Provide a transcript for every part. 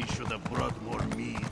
should have brought more mead.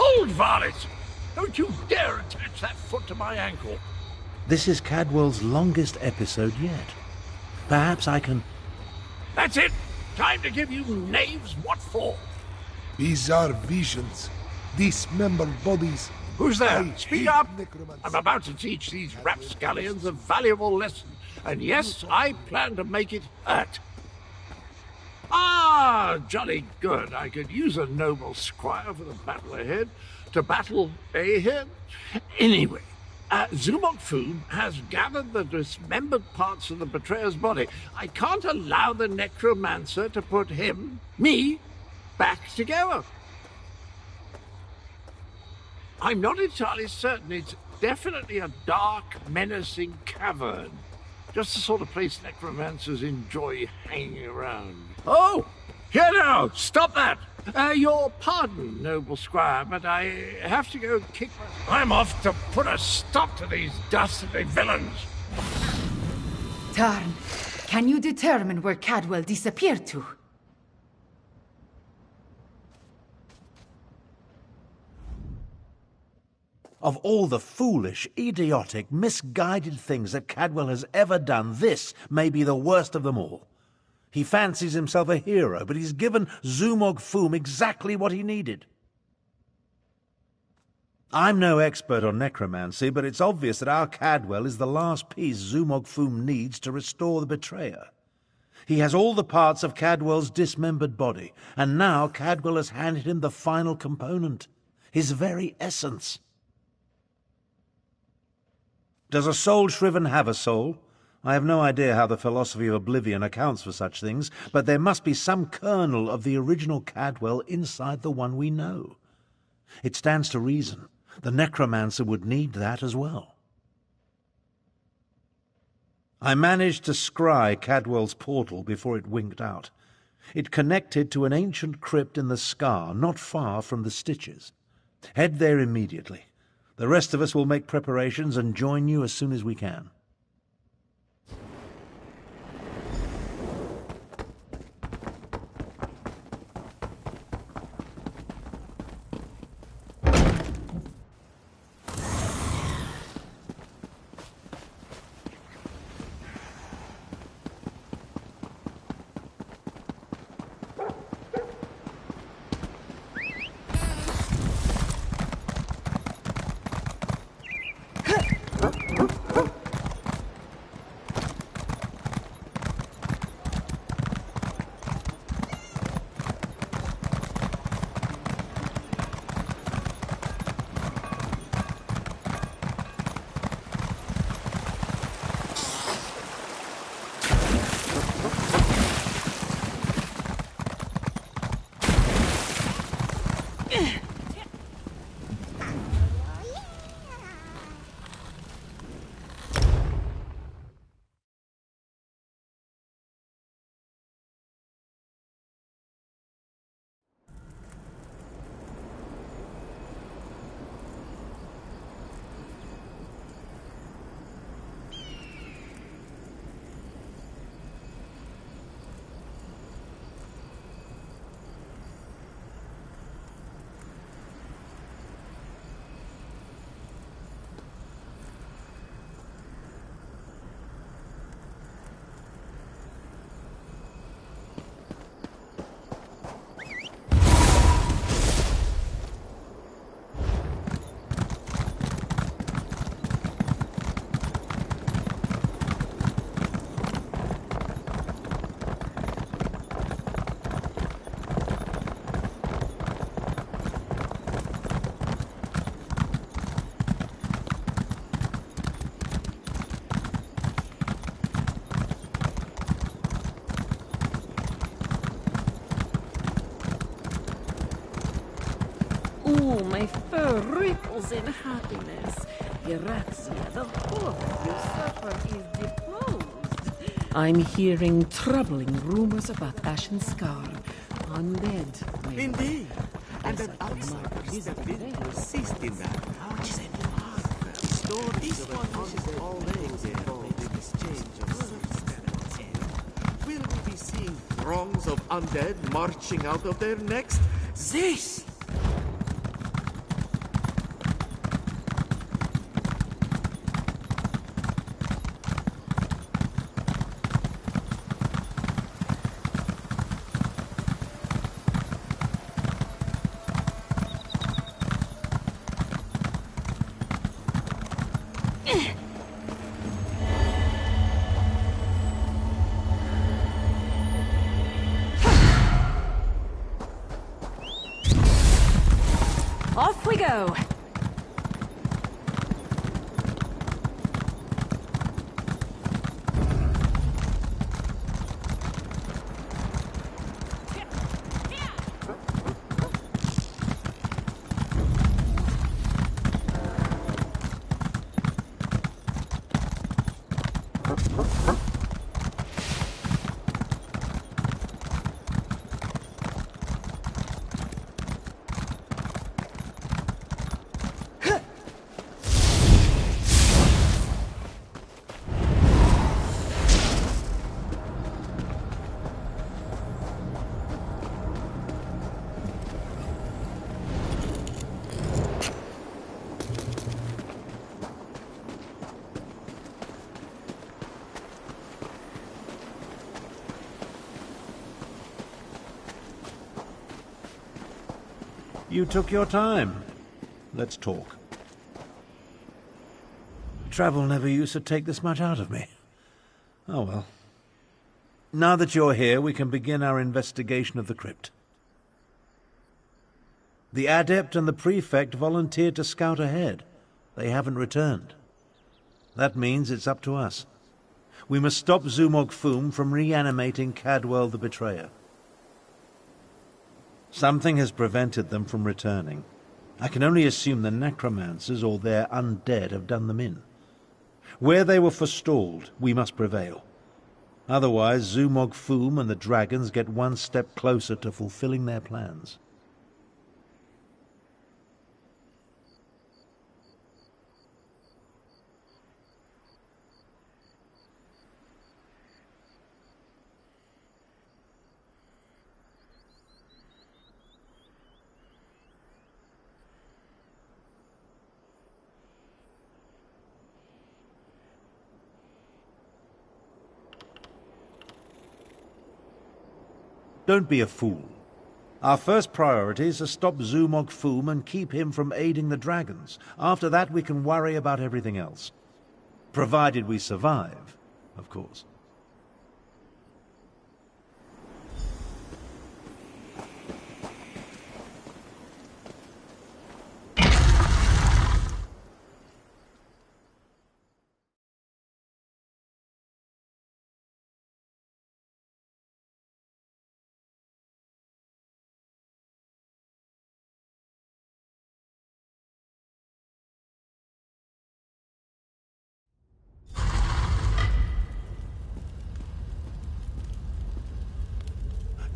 Hold, varlet! Don't you dare attach that foot to my ankle! This is Cadwell's longest episode yet. Perhaps I can... That's it! Time to give you knaves what for! These are visions. Dismembered bodies. Who's there? I Speak hate up! necromancy. I'm about to teach these rapscallions a valuable lesson. And yes, I plan to make it hurt. Ah, jolly good. I could use a noble squire for the battle ahead. To battle ahead? Anyway, Zumok Foom has gathered the dismembered parts of the betrayer's body. I can't allow the necromancer to put me, back together. I'm not entirely certain. It's definitely a dark, menacing cavern. Just the sort of place necromancers enjoy hanging around. Oh! Here now! Stop that! Your pardon, noble squire, but I have to go kick my... I'm off to put a stop to these dastardly villains! Tarn, can you determine where Cadwell disappeared to? Of all the foolish, idiotic, misguided things that Cadwell has ever done, this may be the worst of them all. He fancies himself a hero, but he's given Zumog Foom exactly what he needed. I'm no expert on necromancy, but it's obvious that our Cadwell is the last piece Zumog Foom needs to restore the betrayer. He has all the parts of Cadwell's dismembered body, and now Cadwell has handed him the final component, his very essence. Does a soul shriven have a soul? I have no idea how the philosophy of oblivion accounts for such things, but there must be some kernel of the original Cadwell inside the one we know. It stands to reason. The necromancer would need that as well. I managed to scry Cadwell's portal before it winked out. It connected to an ancient crypt in the scar, not far from the Stitches. Head there immediately. The rest of us will make preparations and join you as soon as we can. ripples in happiness. Eurazia, the horror you suffer is deposed. I'm hearing troubling rumors about Ashen Scar. Undead, maybe. Indeed. And As that I Alex command has visitor stepped in to assist in that. Which is a marvel. Stories of undead all legs involved in exchange of substance. Will we be seeing throngs of undead marching out of there next? This! Off we go! You took your time. Let's talk. Travel never used to take this much out of me. Oh well. Now that you're here, we can begin our investigation of the crypt. The Adept and the Prefect volunteered to scout ahead. They haven't returned. That means it's up to us. We must stop Zumog Foom from reanimating Cadwell the Betrayer. Something has prevented them from returning. I can only assume the necromancers or their undead have done them in. Where they were forestalled, we must prevail. Otherwise, Zumog Foom and the dragons get one step closer to fulfilling their plans. Don't be a fool. Our first priority is to stop Zumog Foom and keep him from aiding the dragons. After that, we can worry about everything else. Provided we survive, of course.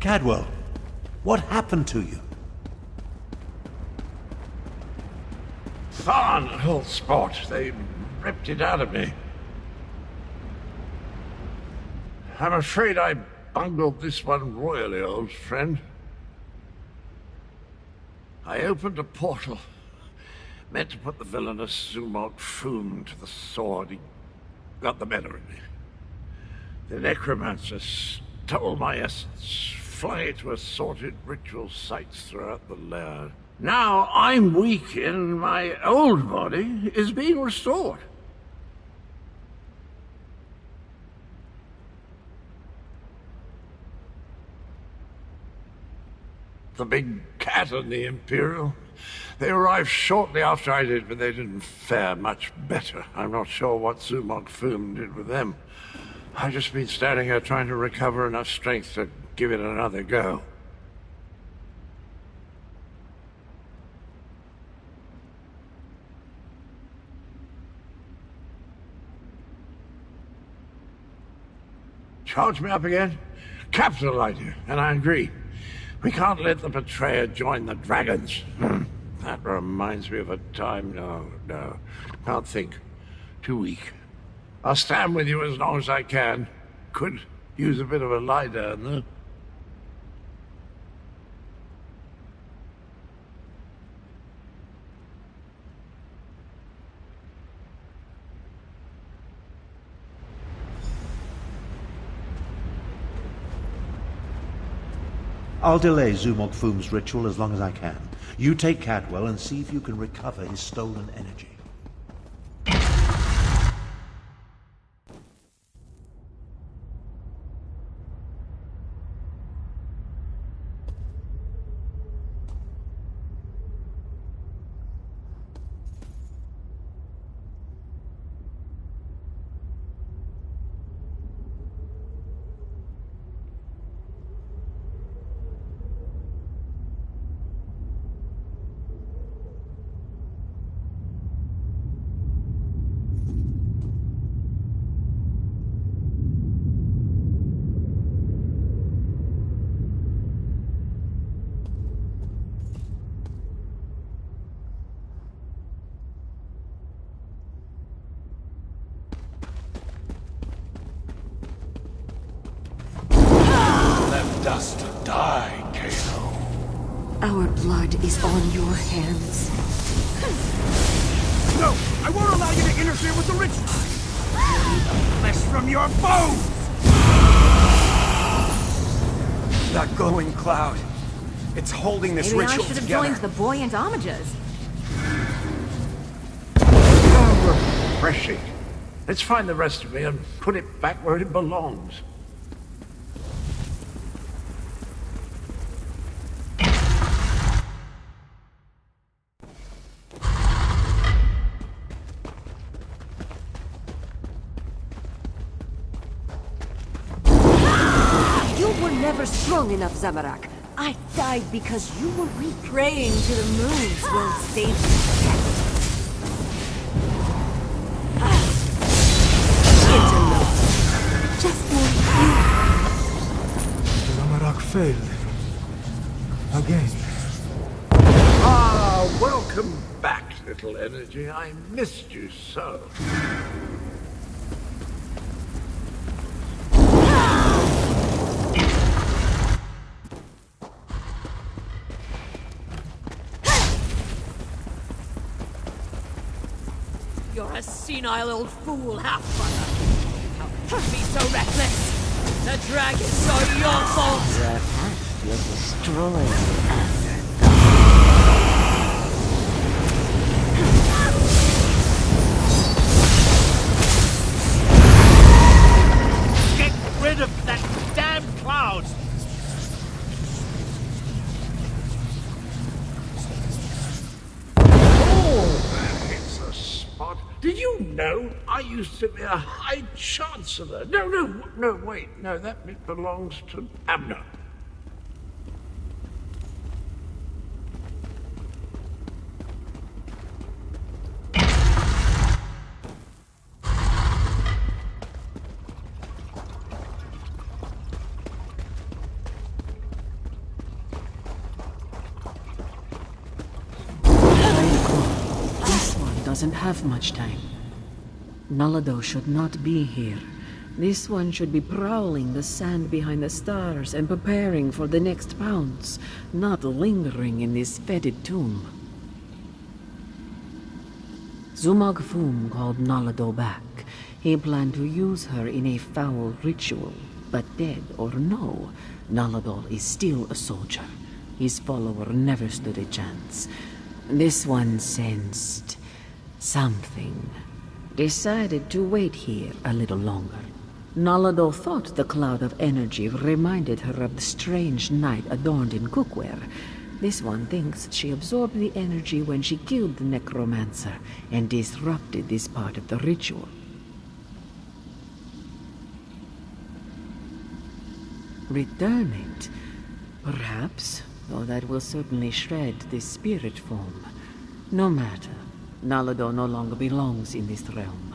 Cadwell, what happened to you? Fun old sport. They ripped it out of me. I'm afraid I bungled this one royally, old friend. I opened a portal, meant to put the villainous Zumog Foom to the sword. He got the better of me. The necromancer stole my essence, flung it to assorted ritual sites throughout the lair. Now I'm weak and my old body is being restored. The big cat and the Imperial. They arrived shortly after I did, but they didn't fare much better. I'm not sure what Zumog Foom did with them. I've just been standing here trying to recover enough strength to give it another go. Charge me up again? Capital idea, and I agree. We can't let the betrayer join the dragons. That reminds me of a time. No. Can't think. Too weak. I'll stand with you as long as I can. Could use a bit of a lie down, though. I'll delay Zumog Foom's ritual as long as I can. You take Cadwell and see if you can recover his stolen energy. Dust to die, Kano. Our blood is on your hands. No! I won't allow you to interfere with the ritual! Flesh from your bones! That glowing cloud. It's holding this Maybe ritual I should have together. joined the buoyant homages. How refreshing. Let's find the rest of me and put it back where it belongs. Never strong enough, Zamorak. I died because you were weak. Praying to the moons will save you. It's enough. Just more Zamorak failed. Again. Ah, welcome back, little energy. I missed you so. You're a senile old fool, half-brother. How could you be so reckless? The dragons are your fault! Your path will destroy you. Get rid of that damn cloud! Did you know I used to be a High Chancellor? No, wait. No, that bit belongs to Abner. Doesn't have much time. Nalado should not be here. This one should be prowling the sand behind the stars and preparing for the next pounce, not lingering in this fetid tomb. Zumog Foom called Nalado back. He planned to use her in a foul ritual, but dead or no, Nalado is still a soldier. His follower never stood a chance. This one sensed something. Decided to wait here a little longer. Nalado thought the cloud of energy reminded her of the strange knight adorned in cookware. This one thinks she absorbed the energy when she killed the necromancer and disrupted this part of the ritual. Return it? Perhaps, though that will certainly shred this spirit form. No matter. Nalado no longer belongs in this realm.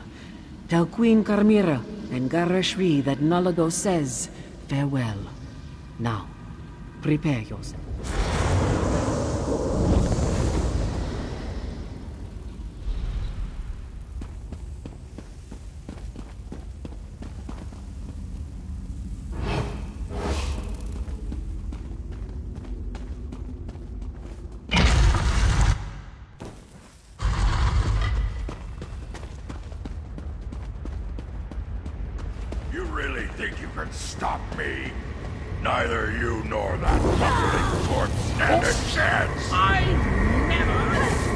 Tell Queen Carmira and Garashri that Nulago says farewell. Now, prepare yourself. You really think you can stop me? Neither you nor that bumbling corpse stand a chance! I never...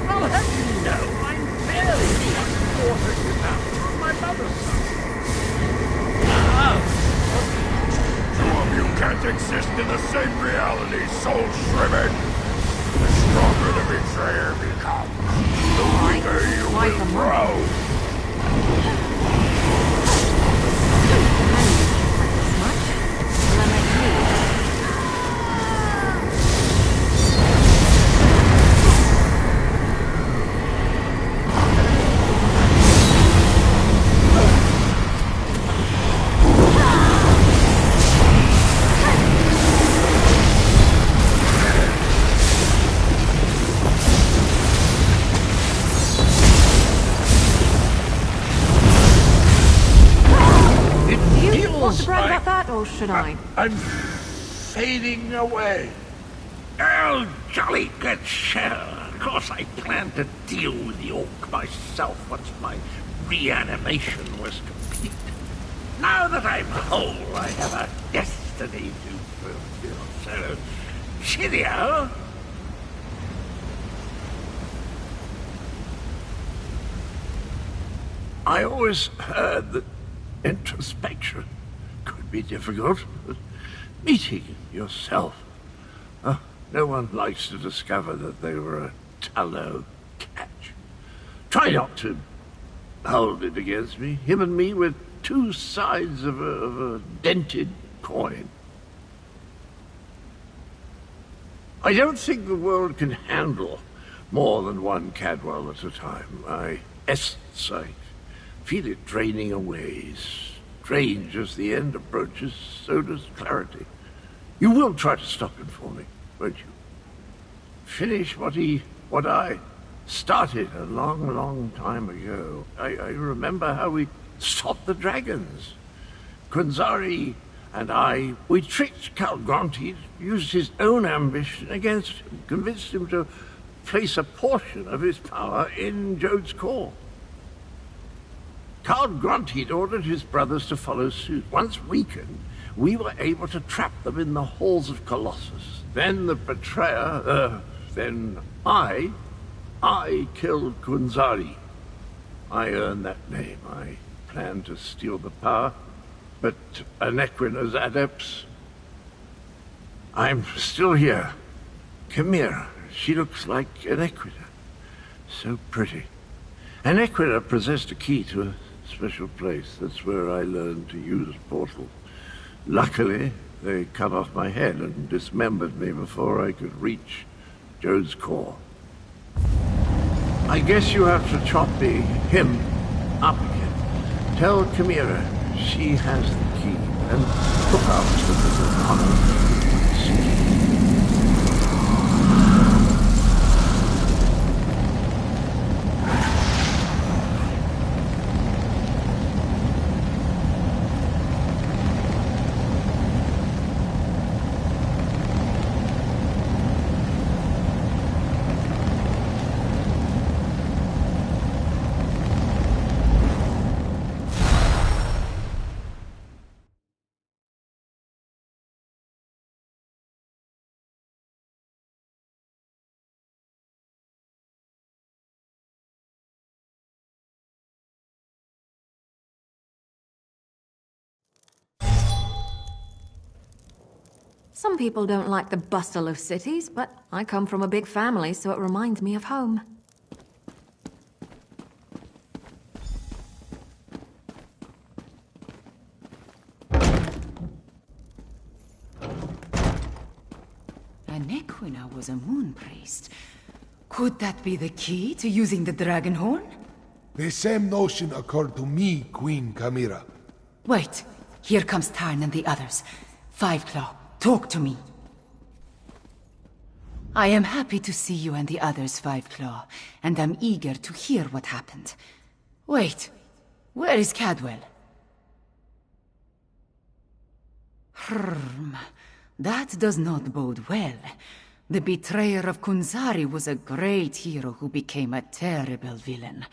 Oh, heck no! I'm barely the unwatered enough on my mother's side. Two of you can't exist in the same reality, soul shriven! The stronger the betrayer becomes, the weaker you will grow! Or should I? I'm fading away. Oh, jolly good shell. Of course I plan to deal with the orc myself once my reanimation was complete. Now that I'm whole, I have a destiny to fulfill. So, cheerio. I always heard that introspection could be difficult, but meeting yourself. No one likes to discover that they were a tallow catch. Try not to hold it against me. Him and me were two sides of a dented coin. I don't think the world can handle more than one Cadwell at a time. My essence, I feel it draining away. Strange as the end approaches, so does clarity. You will try to stop him for me, won't you? Finish what I started a long, long time ago. I remember how we stopped the dragons. Kunzari and I, we tricked Calgronti, used his own ambition against him, convinced him to place a portion of his power in Jode's core. Calgronti ordered his brothers to follow suit. Once weakened, we were able to trap them in the halls of Colossus. Then the betrayer, then I killed Kunzari. I earned that name. I planned to steal the power, but Anequina's adepts... I'm still here. Chimera. She looks like Anequina. So pretty. Anequina possessed a key to a special place. That's where I learned to use portals. Luckily, they cut off my head and dismembered me before I could reach Jode's core. I guess you have to chop him up again. Tell Chimera she has the key, and look after the honor. Some people don't like the bustle of cities, but I come from a big family, so it reminds me of home. Anequina was a moon priest. Could that be the key to using the dragon horn? The same notion occurred to me, Queen Chimera. Wait, here comes Tarn and the others. Five Claw, talk to me. I am happy to see you and the others, Five Claw, and I'm eager to hear what happened. Wait, where is Cadwell? That does not bode well. The betrayer of Kunzari was a great hero who became a terrible villain.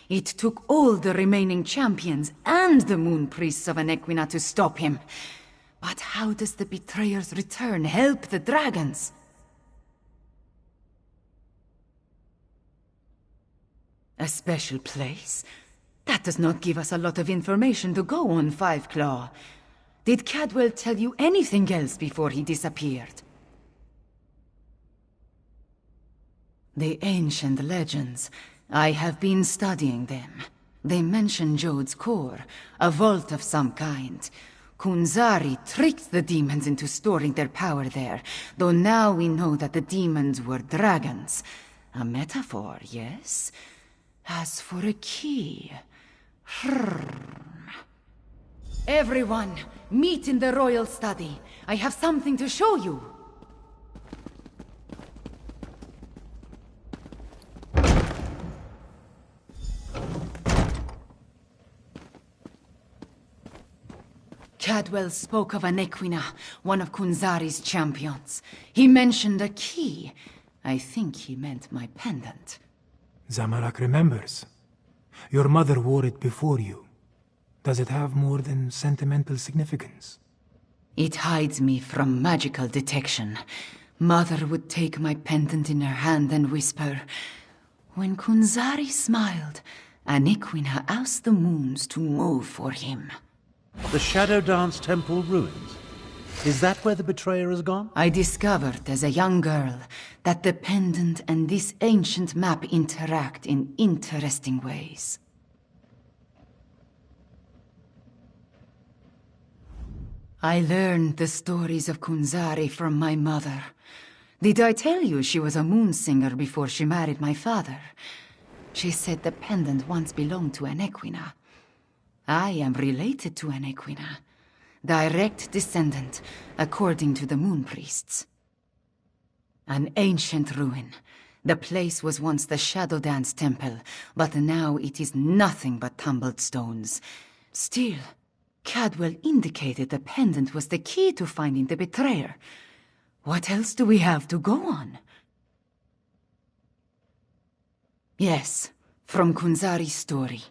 It took all the remaining champions and the moon priests of Anequina to stop him. But how does the betrayer's return help the dragons? A special place? That does not give us a lot of information to go on, Five Claw. Did Cadwell tell you anything else before he disappeared? The ancient legends. I have been studying them. They mention Jode's core, a vault of some kind. Kunzari tricked the demons into storing their power there, though now we know that the demons were dragons. A metaphor, yes? As for a key... Everyone, meet in the royal study. I have something to show you. Cadwell spoke of Anequina, one of Kunzari's champions. He mentioned a key. I think he meant my pendant. Zamorak remembers. Your mother wore it before you. Does it have more than sentimental significance? It hides me from magical detection. Mother would take my pendant in her hand and whisper, "When Kunzari smiled, Anequina asked the moons to move for him." The Shadow Dance Temple ruins. Is that where the betrayer has gone? I discovered as a young girl that the pendant and this ancient map interact in interesting ways. I learned the stories of Kunzari from my mother. Did I tell you she was a moon singer before she married my father? She said the pendant once belonged to Anequina. I am related to Anequina. Direct descendant, according to the moon priests. An ancient ruin. The place was once the Shadow Dance Temple, but now it is nothing but tumbled stones. Still, Cadwell indicated the pendant was the key to finding the betrayer. What else do we have to go on? Yes, from Kunzari's story.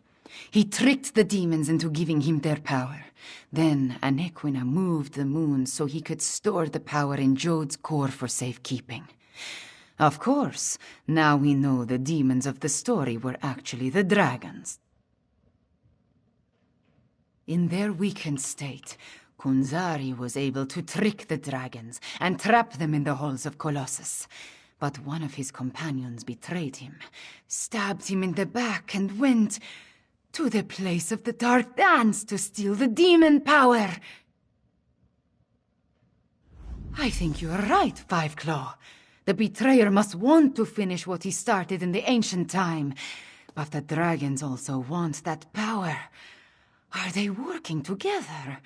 He tricked the demons into giving him their power. Then Anequina moved the moon so he could store the power in Jode's core for safekeeping. Of course, now we know the demons of the story were actually the dragons. In their weakened state, Kunzari was able to trick the dragons and trap them in the halls of Colossus. But one of his companions betrayed him, stabbed him in the back, and went to the place of the Dark Dance to steal the demon power. I think you are right, Five Claw. The betrayer must want to finish what he started in the ancient time. But the dragons also want that power. Are they working together?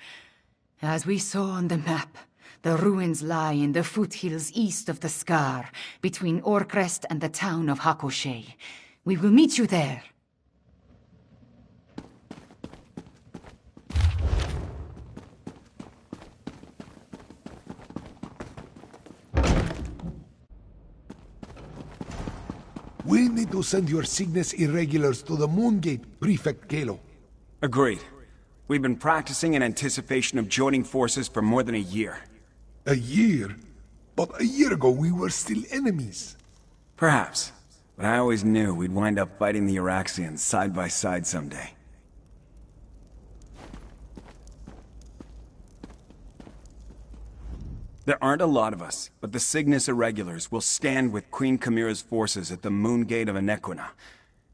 As we saw on the map, the ruins lie in the foothills east of the Scar, between Orcrest and the town of Hakoshe. We will meet you there. We need to send your Cygnus Irregulars to the Moongate, Prefect Kalo. Agreed. We've been practicing in anticipation of joining forces for more than a year. A year? But a year ago we were still enemies. Perhaps. But I always knew we'd wind up fighting the Iraxians side by side someday. There aren't a lot of us, but the Cygnus Irregulars will stand with Queen Chimera's forces at the Moongate of Anequina.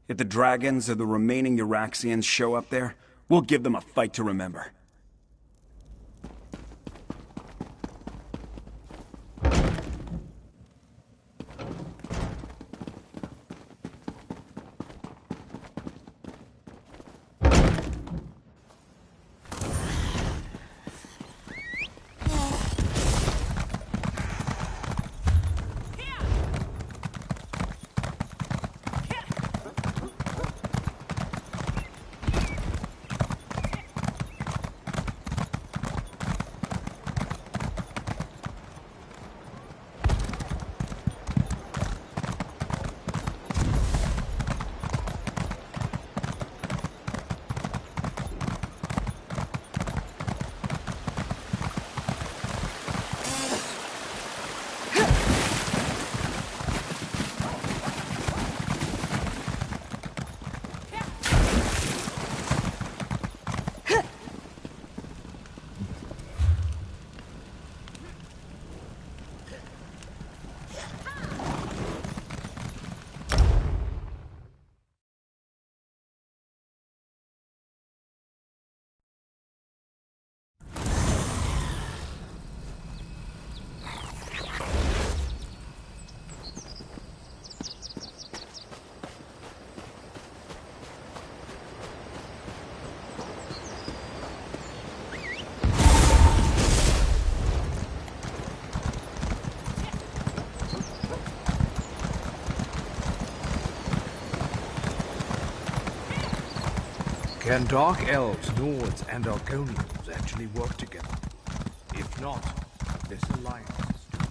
If the dragons or the remaining Iraxians show up there, we'll give them a fight to remember. Can Dark Elves, Nords, and Argonians actually work together? If not, this alliance is doomed.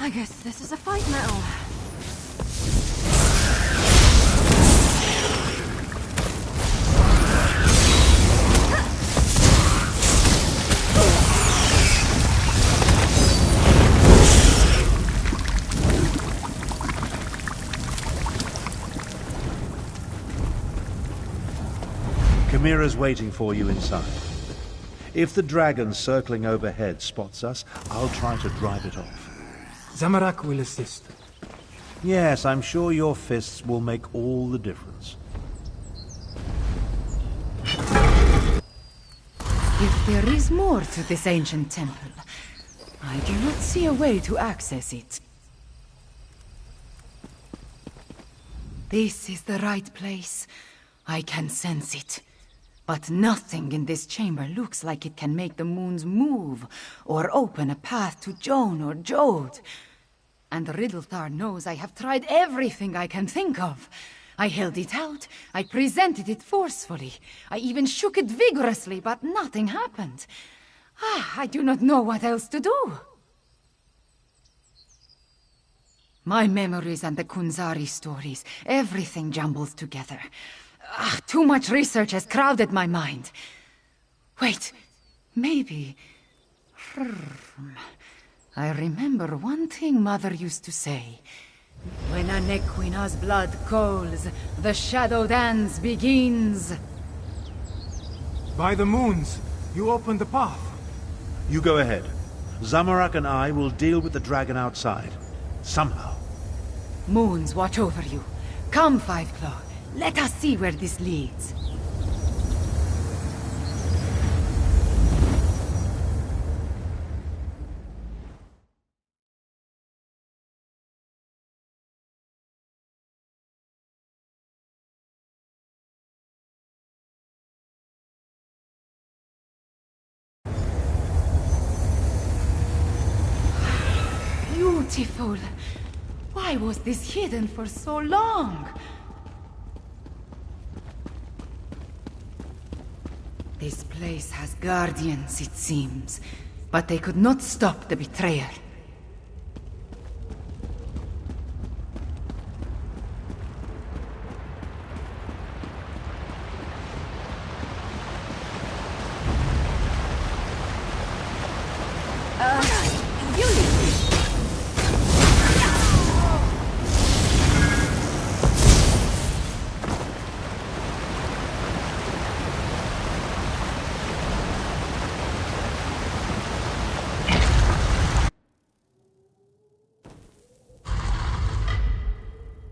I guess this is a fight now. Chimera's waiting for you inside. If the dragon circling overhead spots us, I'll try to drive it off. Zamorak will assist. Yes, I'm sure your fists will make all the difference. If there is more to this ancient temple, I do not see a way to access it. This is the right place. I can sense it. But nothing in this chamber looks like it can make the moons move, or open a path to Joan or Jode. And Riddlethar knows I have tried everything I can think of. I held it out, I presented it forcefully, I even shook it vigorously, but nothing happened. I do not know what else to do. My memories and the Kunzari stories, everything jumbles together. Too much research has crowded my mind. Wait, maybe... I remember one thing Mother used to say. When a Nequina's blood calls, the shadow dance begins. By the moons, you opened the path. You go ahead. Zamorak and I will deal with the dragon outside. Somehow. Moons watch over you. Come, Fiveclaw. Let us see where this leads. Beautiful. Why was this hidden for so long? This place has guardians, it seems. But they could not stop the betrayer.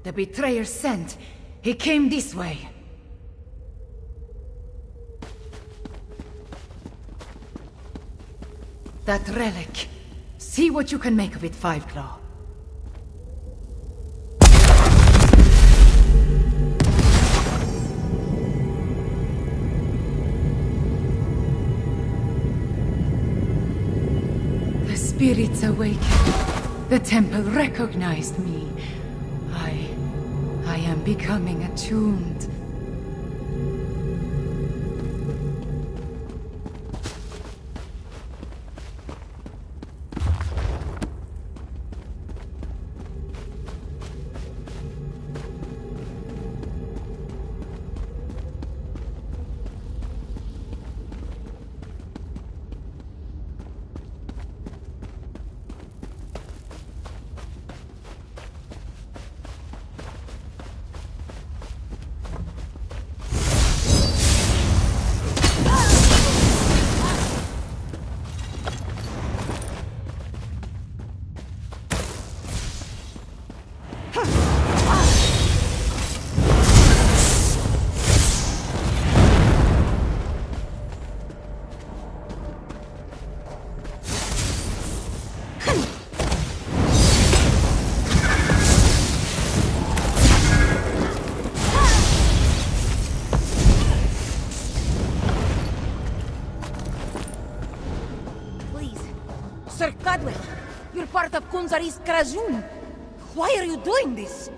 The betrayer sent. He came this way. That relic. See what you can make of it, Fiveclaw. The spirits awakened. The temple recognized me. I am becoming attuned. Kunzari's Krajun. Why are you doing this?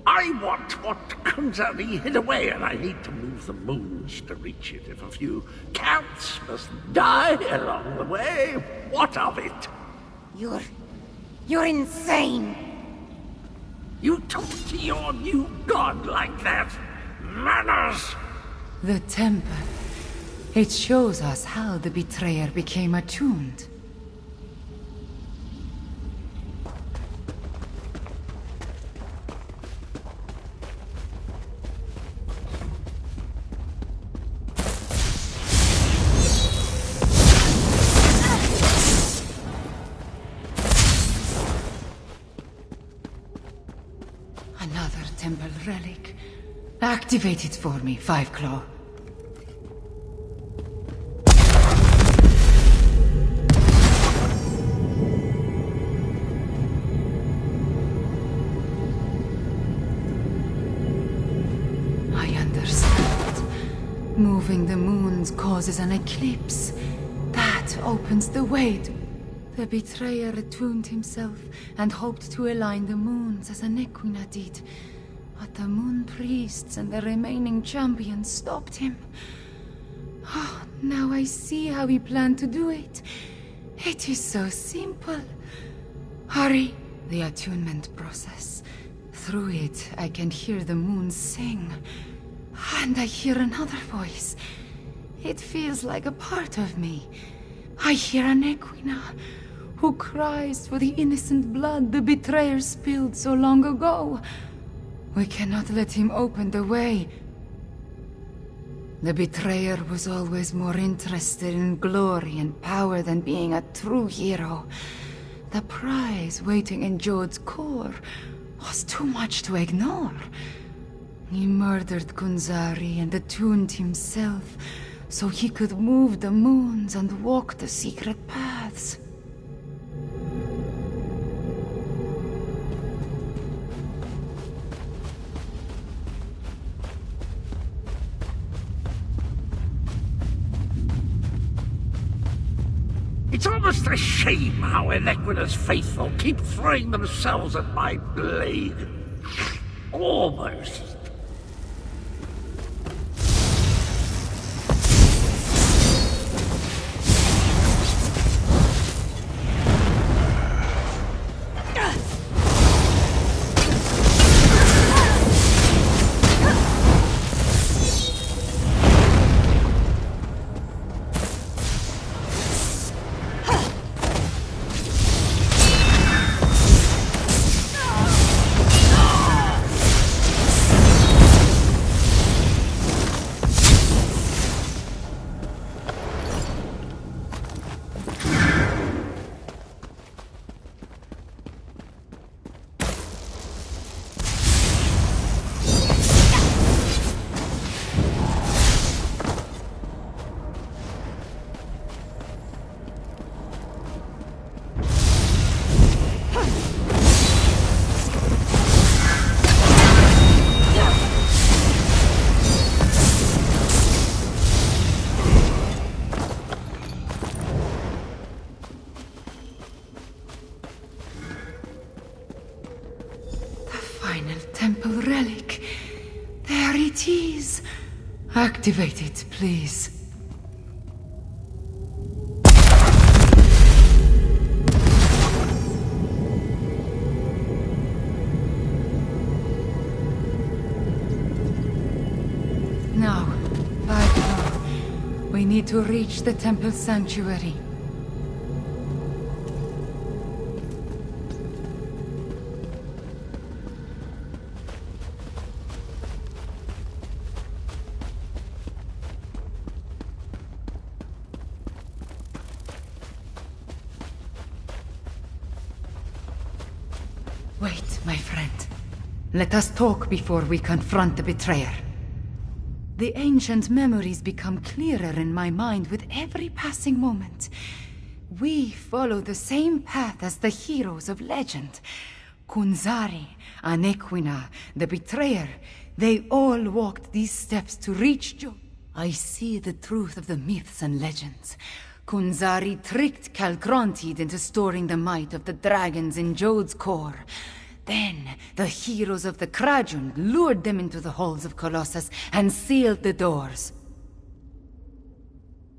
I want what Kunzari hid away, and I need to move the moons to reach it. If a few counts must die along the way, what of it? You're insane. You talk to your new god like that? Manners! The temple. It shows us how the betrayer became attuned. Another temple relic. Activate it for me, Five Claw. I understand. Moving the moons causes an eclipse. That opens the way to... The betrayer attuned himself and hoped to align the moons as Anequina did. But the moon priests and the remaining champions stopped him. Oh, now I see how he planned to do it. It is so simple. Hurry. The attunement process. Through it, I can hear the moon sing. And I hear another voice. It feels like a part of me. I hear Anequina, who cries for the innocent blood the betrayer spilled so long ago. We cannot let him open the way. The betrayer was always more interested in glory and power than being a true hero. The prize waiting in Jode's core was too much to ignore. He murdered Kunzari and attuned himself so he could move the moons and walk the secret paths. It's almost a shame how Anequina's faithful keep throwing themselves at my blade. Almost. Temple relic. There it is. Activate it, please. Now, we need to reach the temple sanctuary. Wait, my friend. Let us talk before we confront the betrayer. The ancient memories become clearer in my mind with every passing moment. We follow the same path as the heroes of legend. Kunzari, Anequina, the betrayer, they all walked these steps to reach Jode. I see the truth of the myths and legends. Kunzari tricked Calgrantid into storing the might of the dragons in Jode's core. Then, the heroes of the Krajun lured them into the halls of Colossus and sealed the doors.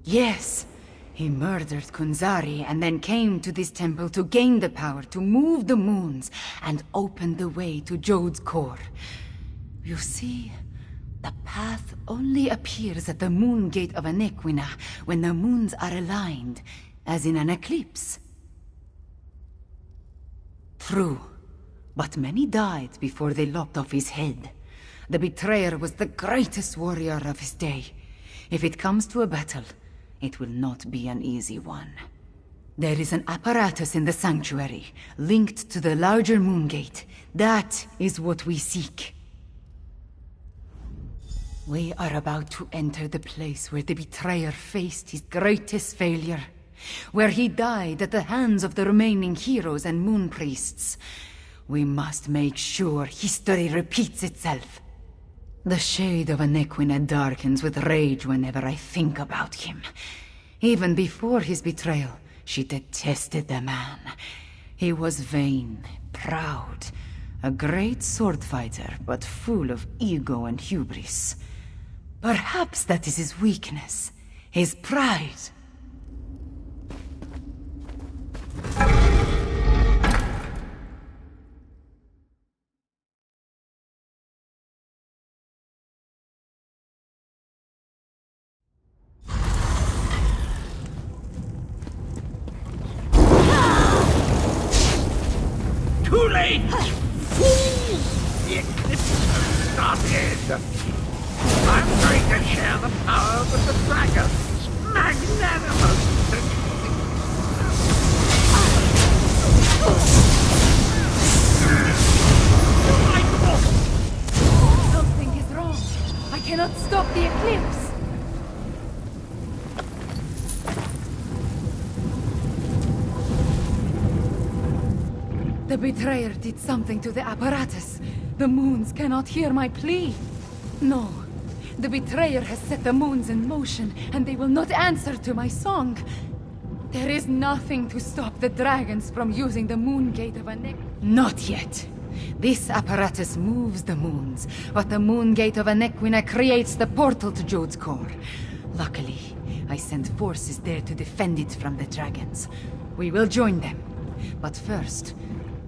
Yes, he murdered Kunzari and then came to this temple to gain the power to move the moons and open the way to Jode's core. You see, the path only appears at the moon gate of Anequina when the moons are aligned, as in an eclipse. True, but many died before they lopped off his head. The betrayer was the greatest warrior of his day. If it comes to a battle, it will not be an easy one. There is an apparatus in the sanctuary, linked to the larger moon gate. That is what we seek. We are about to enter the place where the betrayer faced his greatest failure, where he died at the hands of the remaining heroes and moon priests. We must make sure history repeats itself. The shade of Anequina darkens with rage whenever I think about him. Even before his betrayal, she detested the man. He was vain, proud, a great sword fighter, but full of ego and hubris. Perhaps that is his weakness, his pride. Too late! Fools! The eclipse has started! I'm going to share the power with the dragons! Magnanimous! Something is wrong. I cannot stop the eclipse. The betrayer did something to the apparatus. The moons cannot hear my plea. No. The betrayer has set the moons in motion, and they will not answer to my song. There is nothing to stop the dragons from using the moon gate of Anequina. Not yet. This apparatus moves the moons, but the moon gate of Anequina creates the portal to Jode's core. Luckily, I sent forces there to defend it from the dragons. We will join them. But first,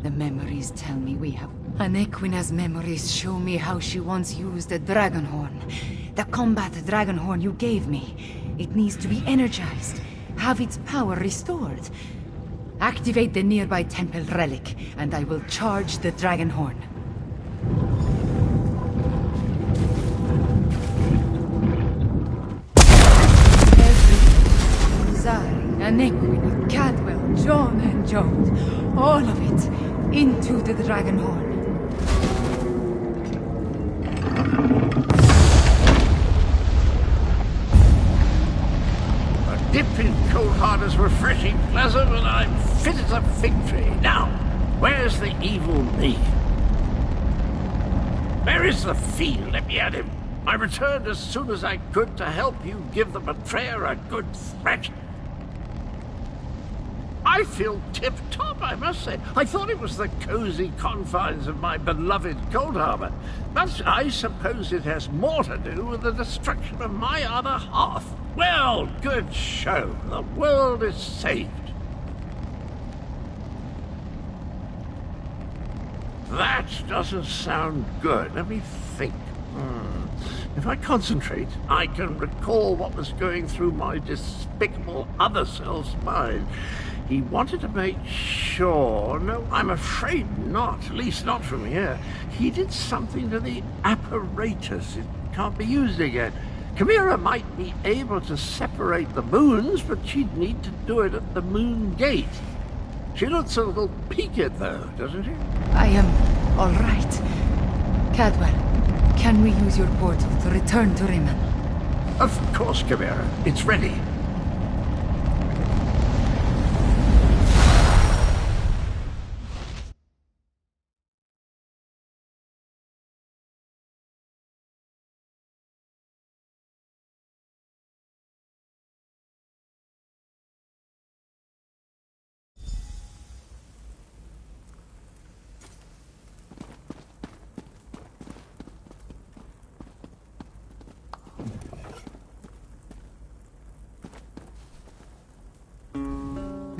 the memories tell me we have... Anequina's memories show me how she once used a dragon horn. The combat dragon horn you gave me. It needs to be energized. Have its power restored. Activate the nearby temple relic, and I will charge the dragon horn. Kunzari, Anequina, Cadwell, John and Jode. All of it into the dragon horn. Dip in cold hard is refreshing pleasant, and I'm fit as a fig tree. Now, where's the evil me? Where is the fiend? Let me at him. I returned as soon as I could to help you give the betrayer a good thrashing. I feel tip-top, I must say. I thought it was the cozy confines of my beloved Coldharbour, but I suppose it has more to do with the destruction of my other half. Well, good show. The world is saved. That doesn't sound good. Let me think. If I concentrate, I can recall what was going through my despicable other self's mind. He wanted to make sure... No, I'm afraid not. At least not from here. He did something to the apparatus. It can't be used again. Chimera might be able to separate the moons, but she'd need to do it at the moon gate. She looks a little peaked, though, doesn't she? I am all right. Cadwell, can we use your portal to return to Rimmon? Of course, Chimera. It's ready.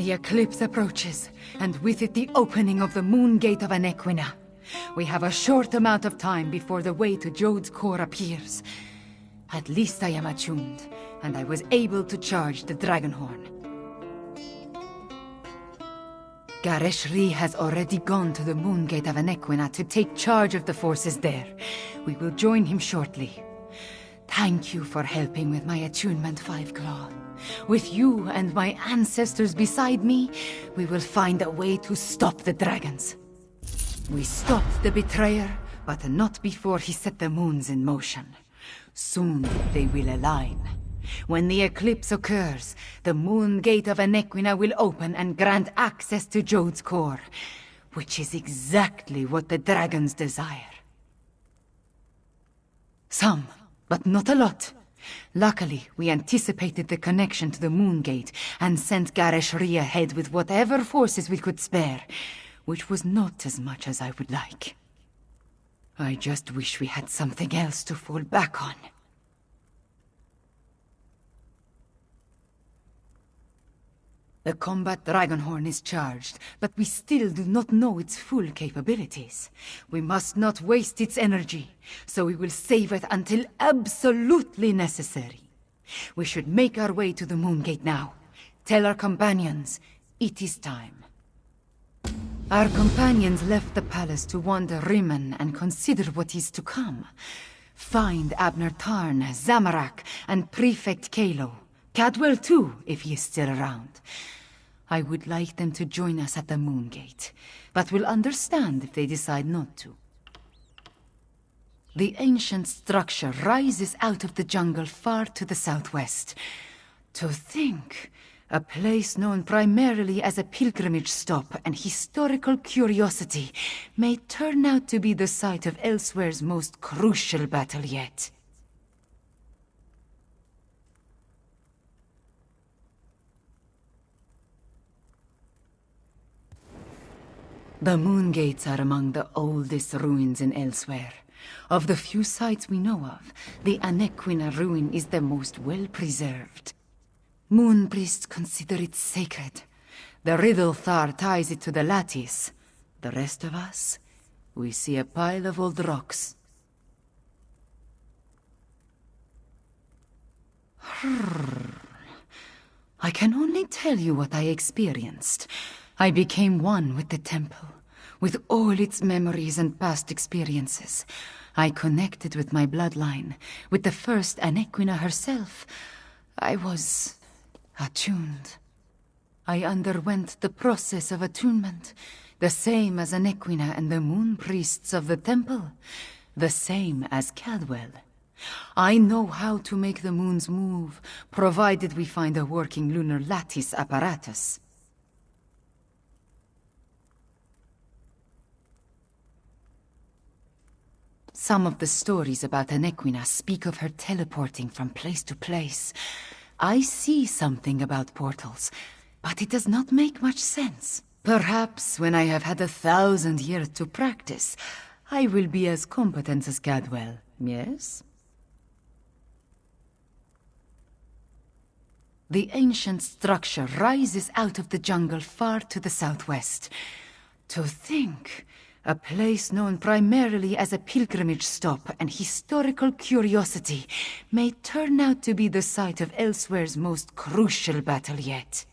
The eclipse approaches, and with it the opening of the moon gate of Anequina. We have a short amount of time before the way to Jode's core appears. At least I am attuned, and I was able to charge the Dragonhorn. Gareshri has already gone to the moon gate of Anequina to take charge of the forces there. We will join him shortly. Thank you for helping with my attunement, Fiveclaw. With you and my ancestors beside me, we will find a way to stop the dragons. We stopped the betrayer, but not before he set the moons in motion. Soon they will align. When the eclipse occurs, the moon gate of Anequina will open and grant access to Jode's core, which is exactly what the dragons desire. Some, but not a lot. Luckily, we anticipated the connection to the moon gate and sent Gareshri ahead with whatever forces we could spare, which was not as much as I would like. I just wish we had something else to fall back on. The combat Dragonhorn is charged, but we still do not know its full capabilities. We must not waste its energy, so we will save it until absolutely necessary. We should make our way to the moon gate now. Tell our companions, it is time. Our companions left the palace to wander Rimmon and consider what is to come. Find Abner Tarn, Zamorak, and Prefect Kalo. Cadwell too, if he is still around. I would like them to join us at the moon gate, but will understand if they decide not to. The ancient structure rises out of the jungle far to the southwest. To think, a place known primarily as a pilgrimage stop and historical curiosity may turn out to be the site of Elswere's most crucial battle yet. The moon gates are among the oldest ruins in Elswere. Of the few sites we know of, the Anequina ruin is the most well-preserved. Moon priests consider it sacred. The Riddlethar ties it to the lattice. The rest of us, we see a pile of old rocks. I can only tell you what I experienced. I became one with the temple, with all its memories and past experiences. I connected with my bloodline, with the first Anequina herself. I was attuned. I underwent the process of attunement, the same as Anequina and the moon priests of the temple, the same as Cadwell. I know how to make the moons move, provided we find a working lunar lattice apparatus. Some of the stories about Anequina speak of her teleporting from place to place. I see something about portals, but it does not make much sense. Perhaps when I have had 1,000 years to practice, I will be as competent as Cadwell, yes? The ancient structure rises out of the jungle far to the southwest. To think, a place known primarily as a pilgrimage stop and historical curiosity may turn out to be the site of Elswere's most crucial battle yet.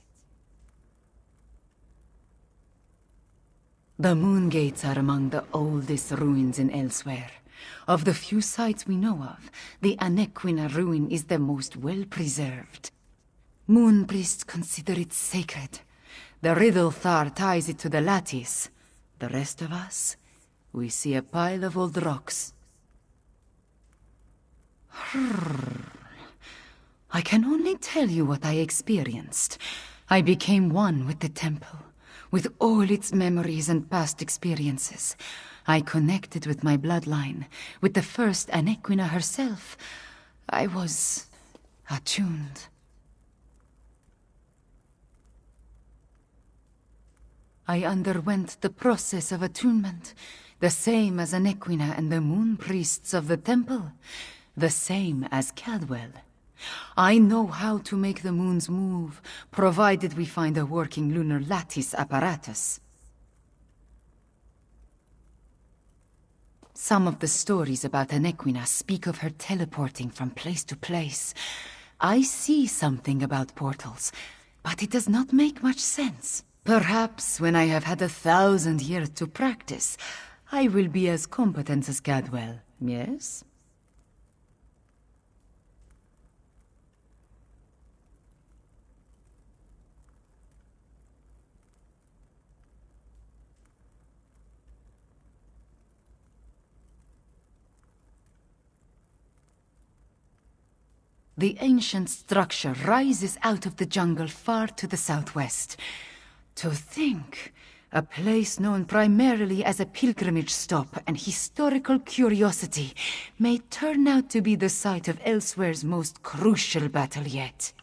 The moon gates are among the oldest ruins in Elswere. Of the few sites we know of, the Anequina ruin is the most well-preserved. Moon priests consider it sacred. The Riddlethar ties it to the lattice. The rest of us, we see a pile of old rocks. I can only tell you what I experienced. I became one with the temple, with all its memories and past experiences. I connected with my bloodline, with the first Anequina herself. I was attuned. I underwent the process of attunement, the same as Anequina and the moon priests of the temple, the same as Cadwell. I know how to make the moons move, provided we find a working lunar lattice apparatus. Some of the stories about Anequina speak of her teleporting from place to place. I see something about portals, but it does not make much sense. Perhaps when I have had 1,000 years to practice, I will be as competent as Cadwell, yes? The ancient structure rises out of the jungle far to the southwest. To think, a place known primarily as a pilgrimage stop and historical curiosity may turn out to be the site of Elswere's most crucial battle yet.